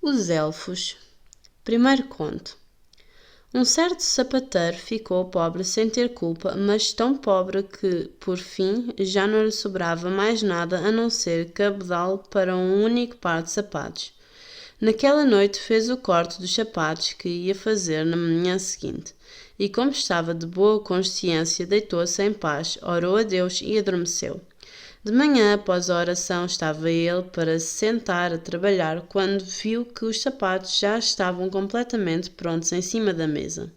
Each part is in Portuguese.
Os Elfos. Primeiro conto. Um certo sapateiro ficou pobre sem ter culpa, mas tão pobre que, por fim, já não lhe sobrava mais nada a não ser cabedal para um único par de sapatos. Naquela noite fez o corte dos sapatos que ia fazer na manhã seguinte, e como estava de boa consciência, deitou-se em paz, orou a Deus e adormeceu. De manhã, após a oração, estava ele para se sentar a trabalhar quando viu que os sapatos já estavam completamente prontos em cima da mesa.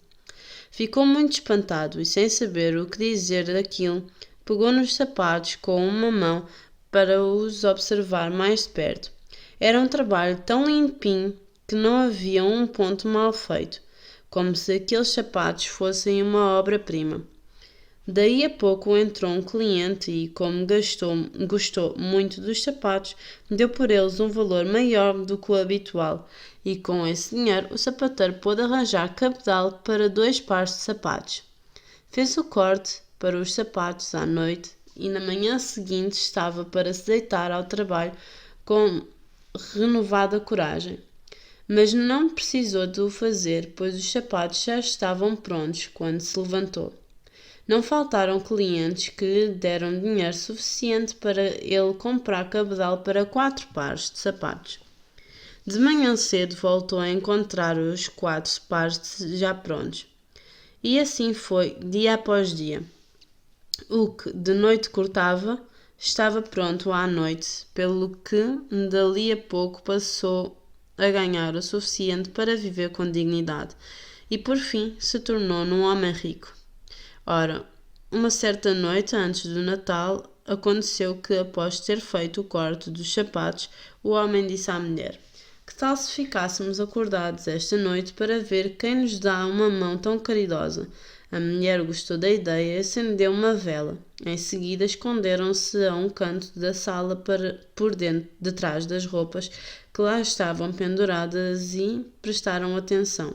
Ficou muito espantado e, sem saber o que dizer daquilo, pegou nos sapatos com uma mão para os observar mais de perto. Era um trabalho tão limpinho que não havia um ponto mal feito, como se aqueles sapatos fossem uma obra-prima. Daí a pouco entrou um cliente e, como gostou muito dos sapatos, deu por eles um valor maior do que o habitual, e com esse dinheiro o sapateiro pôde arranjar cabedal para 2 pares de sapatos. Fez o corte para os sapatos à noite e na manhã seguinte estava para se deitar ao trabalho com renovada coragem. Mas não precisou de o fazer, pois os sapatos já estavam prontos quando se levantou. Não faltaram clientes que lhe deram dinheiro suficiente para ele comprar cabedal para 4 pares de sapatos. De manhã cedo voltou a encontrar os 4 pares já prontos. E assim foi, dia após dia. O que de noite cortava estava pronto à noite, pelo que dali a pouco passou a ganhar o suficiente para viver com dignidade e por fim se tornou num homem rico. Ora, uma certa noite antes do Natal, aconteceu que, após ter feito o corte dos sapatos, o homem disse à mulher: "Que tal se ficássemos acordados esta noite para ver quem nos dá uma mão tão caridosa?" A mulher gostou da ideia e acendeu uma vela. Em seguida, esconderam-se a um canto da sala por dentro, detrás das roupas que lá estavam penduradas e prestaram atenção.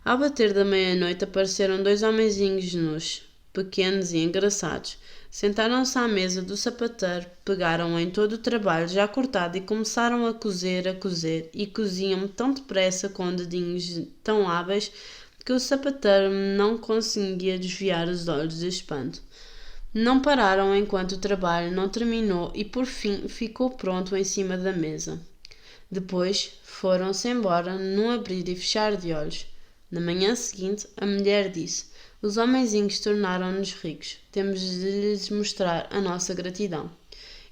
Ao bater da meia-noite apareceram 2 homenzinhos nus, pequenos e engraçados. Sentaram-se à mesa do sapateiro, pegaram em todo o trabalho já cortado e começaram a cozer, e coziam tão depressa com dedinhos tão hábeis que o sapateiro não conseguia desviar os olhos de espanto. Não pararam enquanto o trabalho não terminou e por fim ficou pronto em cima da mesa. Depois foram-se embora num abrir e fechar de olhos. Na manhã seguinte, a mulher disse: "Os homenzinhos tornaram-nos ricos. Temos de lhes mostrar a nossa gratidão.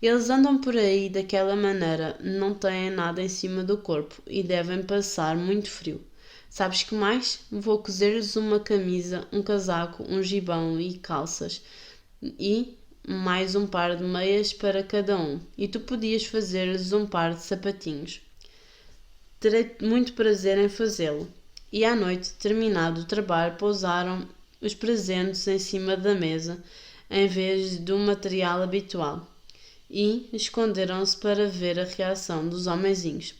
Eles andam por aí daquela maneira, não têm nada em cima do corpo e devem passar muito frio. Sabes que mais? Vou cozer-lhes uma camisa, um casaco, um gibão e calças e mais um par de meias para cada um. E tu podias fazer-lhes um par de sapatinhos. Terei muito prazer em fazê-lo." E à noite, terminado o trabalho, pousaram os presentes em cima da mesa, em vez do material habitual, e esconderam-se para ver a reação dos homenzinhos.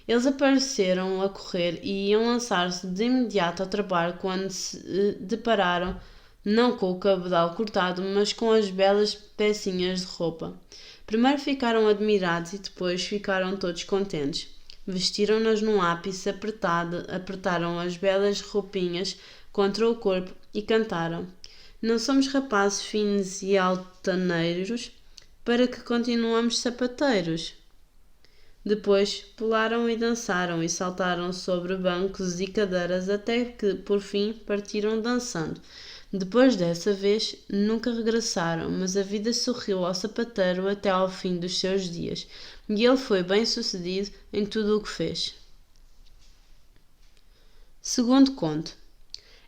Eles apareceram a correr e iam lançar-se de imediato ao trabalho quando se depararam não com o cabedal cortado, mas com as belas pecinhas de roupa. Primeiro ficaram admirados e depois ficaram todos contentes. Vestiram-nas num ápice apertado, apertaram as belas roupinhas contra o corpo e cantaram: "Não somos rapazes finos e altaneiros, para que continuamos sapateiros." Depois pularam e dançaram e saltaram sobre bancos e cadeiras até que, por fim, partiram dançando. Depois dessa vez, nunca regressaram, mas a vida sorriu ao sapateiro até ao fim dos seus dias, e ele foi bem-sucedido em tudo o que fez. Segundo conto.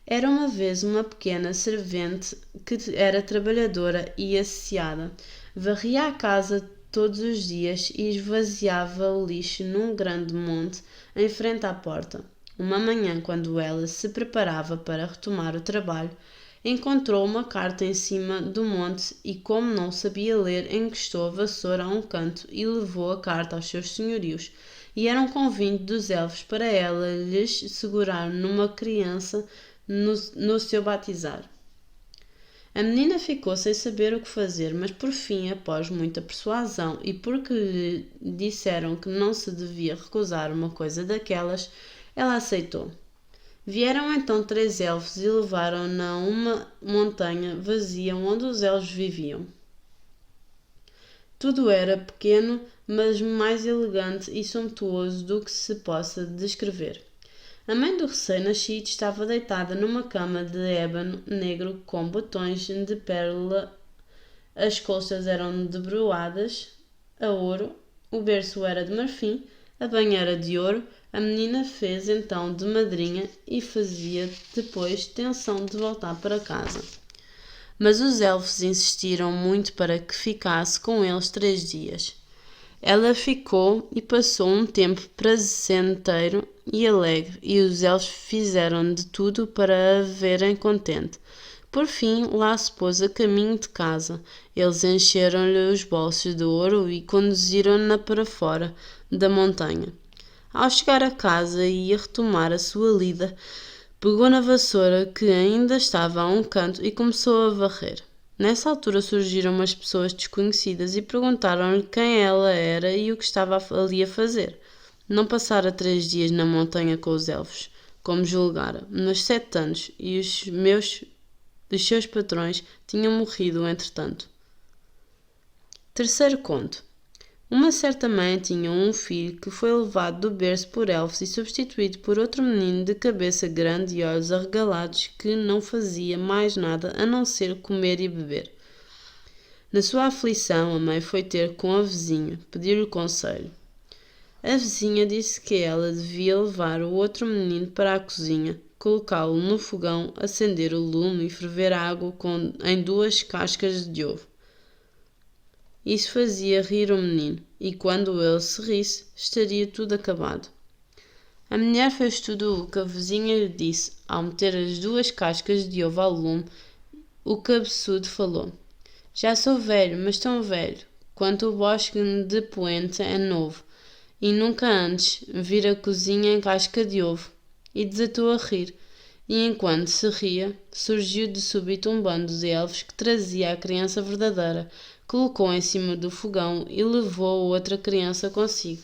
Era uma vez uma pequena servente que era trabalhadora e associada. Varria a casa todos os dias e esvaziava o lixo num grande monte em frente à porta. Uma manhã, quando ela se preparava para retomar o trabalho, encontrou uma carta em cima do monte e, como não sabia ler, encostou a vassoura a um canto e levou a carta aos seus senhorios. E era um convite dos elfos para ela lhes segurar numa criança no seu batizar. A menina ficou sem saber o que fazer, mas por fim, após muita persuasão e porque lhe disseram que não se devia recusar uma coisa daquelas, ela aceitou. Vieram então 3 elfos e levaram-na a uma montanha vazia onde os elfos viviam. Tudo era pequeno, mas mais elegante e sumptuoso do que se possa descrever. A mãe do recém-nascido estava deitada numa cama de ébano negro com botões de pérola, as colchas eram debruadas a ouro, o berço era de marfim, a banheira de ouro. A menina fez então de madrinha e fazia depois tenção de voltar para casa. Mas os elfos insistiram muito para que ficasse com eles 3 dias. Ela ficou e passou um tempo prazenteiro e alegre, e os elfos fizeram de tudo para a verem contente. Por fim, lá se pôs a caminho de casa. Eles encheram-lhe os bolsos de ouro e conduziram-na para fora da montanha. Ao chegar a casa e ia retomar a sua lida, pegou na vassoura que ainda estava a um canto e começou a varrer. Nessa altura surgiram umas pessoas desconhecidas e perguntaram-lhe quem ela era e o que estava ali a fazer. Não passara 3 dias na montanha com os elfos, como julgara, mas 7 anos, e os seus patrões tinham morrido entretanto. Terceiro conto. Uma certa mãe tinha um filho que foi levado do berço por elfos e substituído por outro menino de cabeça grande e olhos arregalados que não fazia mais nada a não ser comer e beber. Na sua aflição, a mãe foi ter com a vizinha, pedir-lhe conselho. A vizinha disse que ela devia levar o outro menino para a cozinha, colocá-lo no fogão, acender o lume e ferver a água em 2 cascas de ovo. Isso fazia rir o menino, e quando ele se risse, estaria tudo acabado. A mulher fez tudo o que a vizinha lhe disse. Ao meter as 2 cascas de ovo ao lume, o cabeçudo falou: Já sou velho, mas tão velho, quanto o bosque de poente é novo, e nunca antes vira cozinha em casca de ovo. E desatou a rir, e enquanto se ria, surgiu de súbito um bando de elfos que trazia a criança verdadeira, colocou em cima do fogão e levou outra criança consigo.